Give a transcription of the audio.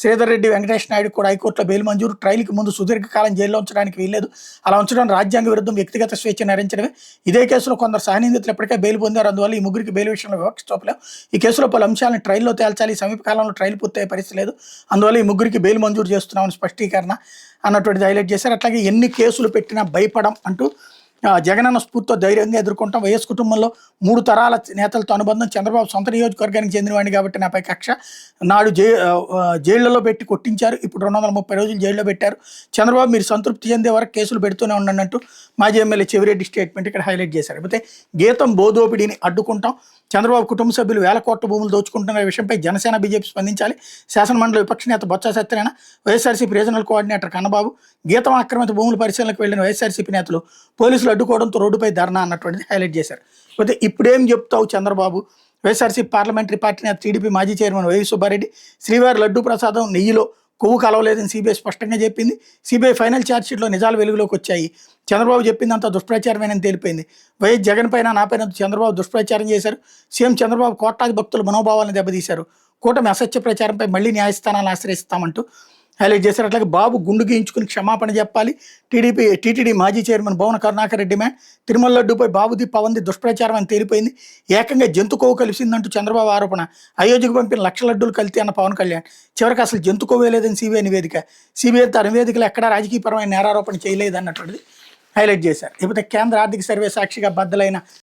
శ్రీధర్ రెడ్డి వెంకటేష్ నాయుడు కూడా హైకోర్టులో బెయిల్ మంజూరు. ట్రయల్కి ముందు సుదీర్ఘకాలం జైల్లో ఉంచడానికి వీల్లేదు. అలా ఉంచడం రాజ్యాంగ విరుద్ధం, వ్యక్తిగత స్వేచ్ఛను హరించడమే. ఇదే కేసులో కొందరు సహనిందితులు ఇప్పటికే బెయిల్ పొందారు. అందువల్ల ఈ ముగ్గురికి బెయిల్ విషయంలో వివక్ష చూపలేం. ఈ కేసులో పలు అంశాలను ట్రయల్లో తేల్చాలి. సమీప కాలంలో ట్రయల్ పూర్తయ్యే పరిస్థితి లేదు. అందువల్ల ఈ ముగ్గురికి బెయిల్ మంజూరు చేస్తున్నామని స్పష్టీకరణ అన్నటువంటిది హైలైట్ చేశారు. అట్లాగే ఎన్ని కేసులు పెట్టినా భయపడం అంటూ జగనన్న స్ఫూర్తితో ధైర్యంగా ఎదుర్కొంటాం. వైఎస్ కుటుంబంలో 3 తరాల నేతలతో అనుబంధం. చంద్రబాబు సొంత నియోజకవర్గానికి చెందినవాడిని కాబట్టి నాపై కక్ష. నాడు జైళ్లలో పెట్టి కొట్టించారు. ఇప్పుడు 230 రోజులు జైల్లో పెట్టారు. చంద్రబాబు మీరు సంతృప్తి చెందే వరకు కేసులు పెడుతూనే ఉండండి అంటూ మాజీ ఎమ్మెల్యే చెవిరెడ్డి స్టేట్మెంట్ ఇక్కడ హైలైట్ చేశారు. అయితే గీతం భూదోపిడీని అడ్డుకుంటాం. చంద్రబాబు కుటుంబ సభ్యులు వేల కోట్ల భూములు దోచుకుంటున్న విషయంపై జనసేన బీజేపీ స్పందించాలి. శాసనమండలి విపక్ష నేత బొత్స సత్యనారాయణ, వైఎస్ఆర్సీపీ రీజనల్ కోఆర్డినేటర్ కన్నబాబు, గీతం ఆక్రమిత భూముల పరిశీలనకు వెళ్లిన వైఎస్ఆర్సీపీ నేతలు పోలీసులు అడ్డుకోవడంతో రోడ్డుపై ధర్నా అన్నటువంటిది హైలైట్ చేశారు. అయితే ఇప్పుడేం చెప్తావు చంద్రబాబు? వైఎస్ఆర్సీపీ పార్లమెంటరీ పార్టీ నేత టీడీపీ మాజీ చైర్మన్ వైవి సుబ్బారెడ్డి శ్రీవారి లడ్డూ ప్రసాదం నెయ్యిలో కొవ్వు కలవలేదని సిబిఐ స్పష్టంగా చెప్పింది. సిబిఐ ఫైనల్ ఛార్జ్షీట్లో నిజాలు వెలుగులోకి వచ్చాయి. చంద్రబాబు చెప్పిందంతా దుష్ప్రచారమేనని తేలిపోయింది. వైఎస్ జగన్ పైన నాపైన చంద్రబాబు దుష్ప్రచారం చేశారు. సీఎం చంద్రబాబు కోట్లాది భక్తుల మనోభావాలను దెబ్బతీశారు. కూటమి అసత్య ప్రచారంపై మళ్లీ న్యాయస్థానాలను ఆశ్రయిస్తామంటూ హైలైట్ చేశారు. అట్లాగే బాబు గుండు గీయించుకుని క్షమాపణ చెప్పాలి. టీటీడీ మాజీ చైర్మన్ భువన కరుణాకర్ రెడ్డి డిమాండ్. తిరుమల లడ్డూపై బాబుది పవన్ది దుష్ప్రచారం అని తేలిపోయింది. ఏకంగా జంతుకోవు కలిసిందంటూ చంద్రబాబు ఆరోపణ. అయోధ్యకు పంపిన 1,00,000 లడ్డూలు కల్తీ అన్న పవన్ కళ్యాణ్. చివరికి అసలు జంతుకోవే లేదని సిబిఐ నివేదిక. సిబిఐ తన నివేదికలు ఎక్కడా రాజకీయపరమైన నేరారోపణ చేయలేదు అన్నటువంటిది హైలైట్ చేశారు. లేకపోతే కేంద్ర ఆర్థిక సర్వే సాక్షిగా బద్దలైన